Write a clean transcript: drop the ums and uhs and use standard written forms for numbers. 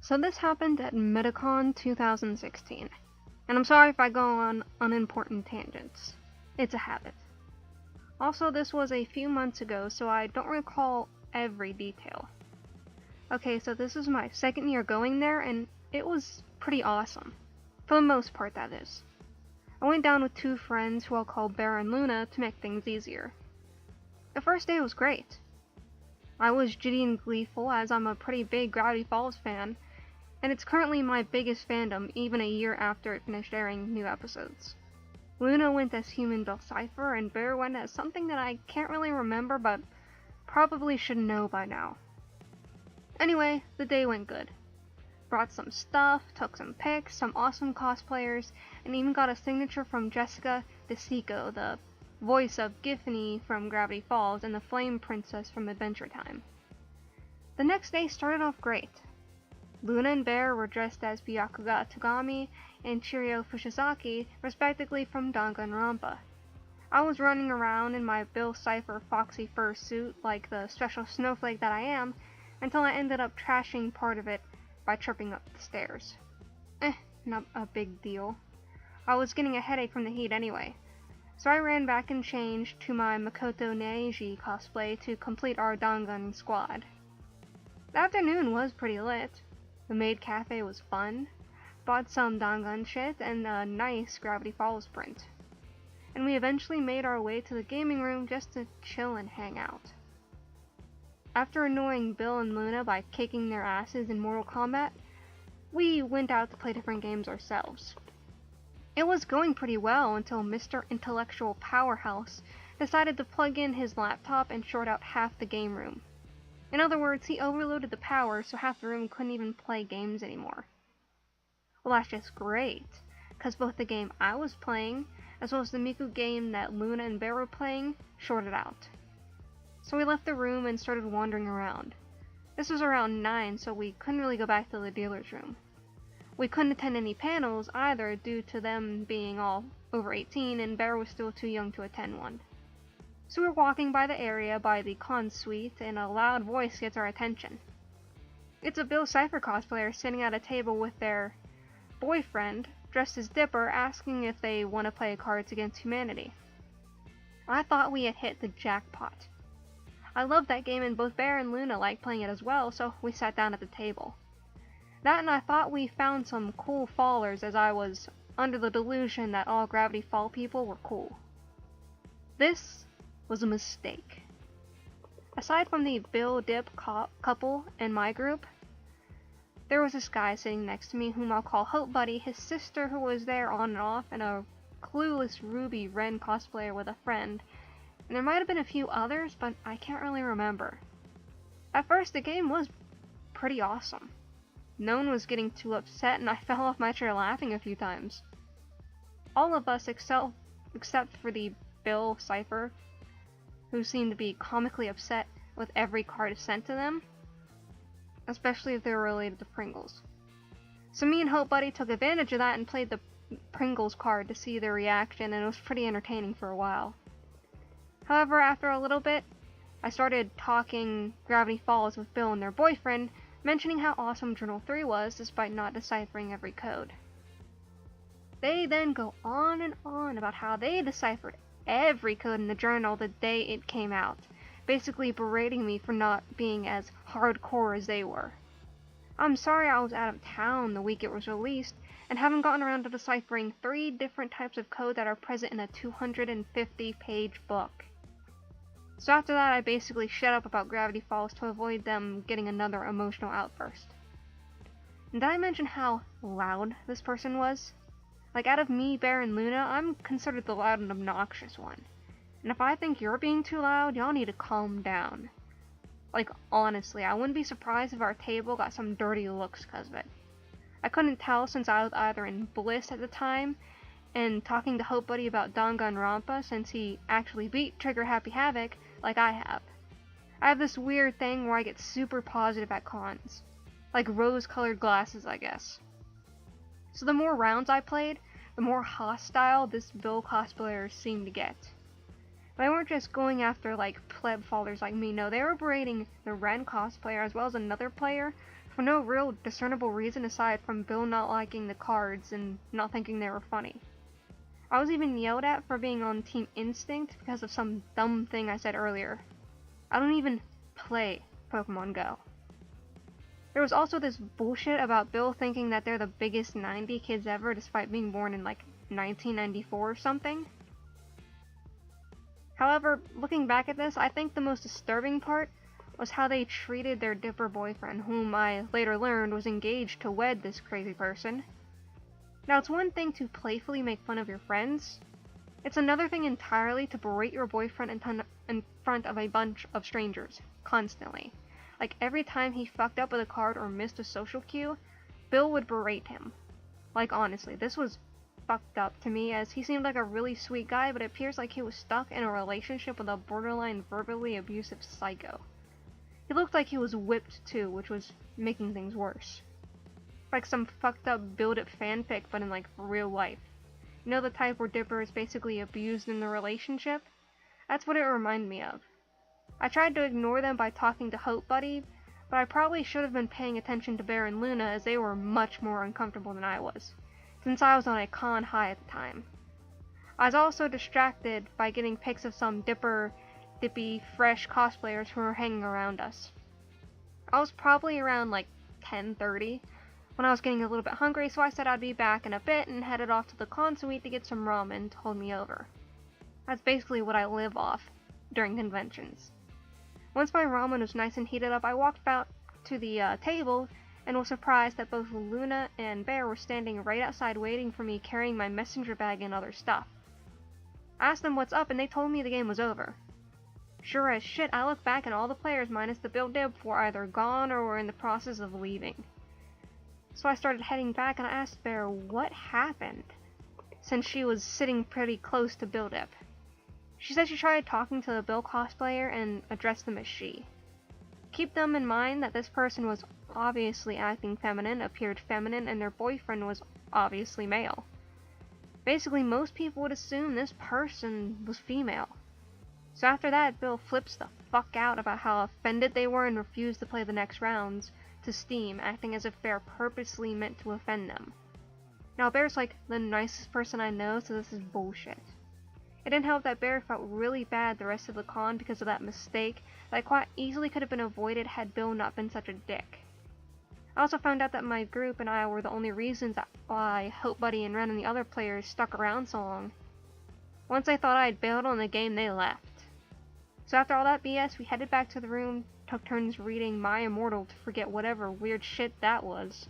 So this happened at Metacon 2016, and I'm sorry if I go on unimportant tangents. It's a habit. Also, this was a few months ago, so I don't recall every detail. Okay, so this is my second year going there, and it was pretty awesome. For the most part, that is. I went down with two friends who I'll call Bear and Luna to make things easier. The first day was great. I was giddy and gleeful as I'm a pretty big Gravity Falls fan, and it's currently my biggest fandom even a year after it finished airing new episodes. Luna went as Human Bill Cipher, and Bear went as something that I can't really remember but probably should know by now. Anyway, the day went good. Brought some stuff, took some pics, some awesome cosplayers, and even got a signature from Jessica DeSico, the voice of Giffany from Gravity Falls and the Flame Princess from Adventure Time. The next day started off great. Luna and Bear were dressed as Byakuga Togami and Chirio Fushizaki, respectively from Danganronpa. I was running around in my Bill Cipher foxy fur suit like the special snowflake that I am, until I ended up trashing part of it by tripping up the stairs. Not a big deal. I was getting a headache from the heat anyway, so I ran back and changed to my Makoto Neiji cosplay to complete our Dangan squad. The afternoon was pretty lit. The maid cafe was fun, bought some Dangan shit, and a nice Gravity Falls print. And we eventually made our way to the gaming room just to chill and hang out. After annoying Bill and Luna by kicking their asses in Mortal Kombat, we went out to play different games ourselves. It was going pretty well until Mr. Intellectual Powerhouse decided to plug in his laptop and short out half the game room. In other words, he overloaded the power so half the room couldn't even play games anymore. Well, that's just great, because both the game I was playing, as well as the Miku game that Luna and Bear were playing, shorted out. So we left the room and started wandering around. This was around 9, so we couldn't really go back to the dealer's room. We couldn't attend any panels either due to them being all over 18 and Bear was still too young to attend one. So we were walking by the area by the con suite and a loud voice gets our attention. It's a Bill Cipher cosplayer sitting at a table with their boyfriend, dressed as Dipper, asking if they want to play Cards Against Humanity. I thought we had hit the jackpot. I loved that game and both Bear and Luna liked playing it as well, so we sat down at the table. That and I thought we found some cool fallers as I was under the delusion that all Gravity Fall people were cool. This was a mistake. Aside from the Bildip couple and my group, there was this guy sitting next to me whom I'll call Hope Buddy, his sister who was there on and off, and a clueless Ruby Ren cosplayer with a friend, and there might have been a few others, but I can't really remember. At first, the game was pretty awesome. No one was getting too upset, and I fell off my chair laughing a few times. All of us, except for the Bill Cipher, who seemed to be comically upset with every card sent to them, especially if they were related to Pringles. So me and Hope Buddy took advantage of that and played the Pringles card to see their reaction, and it was pretty entertaining for a while. However, after a little bit, I started talking Gravity Falls with Bill and their boyfriend, mentioning how awesome Journal 3 was despite not deciphering every code. They then go on and on about how they deciphered every code in the journal the day it came out, basically berating me for not being as hardcore as they were. I'm sorry I was out of town the week it was released, and haven't gotten around to deciphering 3 different types of code that are present in a 250-page book. So after that, I basically shut up about Gravity Falls to avoid them getting another emotional outburst. And did I mention how loud this person was? Like, out of me, Bear, and Luna, I'm considered the loud and obnoxious one. And if I think you're being too loud, y'all need to calm down. Like, honestly, I wouldn't be surprised if our table got some dirty looks because of it. I couldn't tell since I was either in bliss at the time and talking to Hope Buddy about Danganronpa since he actually beat Trigger Happy Havoc like I have. I have this weird thing where I get super positive at cons. Like rose-colored glasses, I guess. So the more rounds I played, the more hostile this Bill cosplayer seemed to get. They weren't just going after like pleb followers like me, no, they were berating the Ren cosplayer as well as another player for no real discernible reason aside from Bill not liking the cards and not thinking they were funny. I was even yelled at for being on Team Instinct because of some dumb thing I said earlier. I don't even play Pokemon Go. There was also this bullshit about Bill thinking that they're the biggest 90 kids ever despite being born in like 1994 or something. However, looking back at this, I think the most disturbing part was how they treated their Dipper boyfriend, whom I later learned was engaged to wed this crazy person. Now, it's one thing to playfully make fun of your friends. It's another thing entirely to berate your boyfriend in front of a bunch of strangers, constantly. Like, every time he fucked up with a card or missed a social cue, Bill would berate him. Like, honestly, this was fucked up to me, as he seemed like a really sweet guy, but it appears like he was stuck in a relationship with a borderline verbally abusive psycho. He looked like he was whipped too, which was making things worse. Like some fucked up Bildip fanfic, but in like real life. You know, the type where Dipper is basically abused in the relationship? That's what it reminded me of. I tried to ignore them by talking to Hope Buddy, but I probably should have been paying attention to Bear and Luna, as they were much more uncomfortable than I was, since I was on a con high at the time. I was also distracted by getting pics of some dippy, fresh cosplayers who were hanging around us. I was probably around like 10:30 when I was getting a little bit hungry, so I said I'd be back in a bit and headed off to the con suite to get some ramen to hold me over. That's basically what I live off during conventions. Once my ramen was nice and heated up, I walked out to the table and was surprised that both Luna and Bear were standing right outside waiting for me, carrying my messenger bag and other stuff. I asked them what's up and they told me the game was over. Sure as shit, I looked back and all the players minus the Bildip were either gone or were in the process of leaving. So I started heading back and I asked Bear what happened, since she was sitting pretty close to Bildip. She said she tried talking to the Bill cosplayer and addressed them as she. Keep them in mind that this person was obviously acting feminine, appeared feminine, and their boyfriend was obviously male. Basically, most people would assume this person was female. So after that, Bill flips the fuck out about how offended they were and refused to play the next rounds to Steam, acting as if Bear purposely meant to offend them. Now, Bear's like the nicest person I know, so this is bullshit. It didn't help that Bear felt really bad the rest of the con because of that mistake that quite easily could have been avoided had Bill not been such a dick. I also found out that my group and I were the only reasons why Hope Buddy and Ren and the other players stuck around so long. Once I thought I had bailed on the game, they left. So after all that BS, we headed back to the room, took turns reading My Immortal to forget whatever weird shit that was.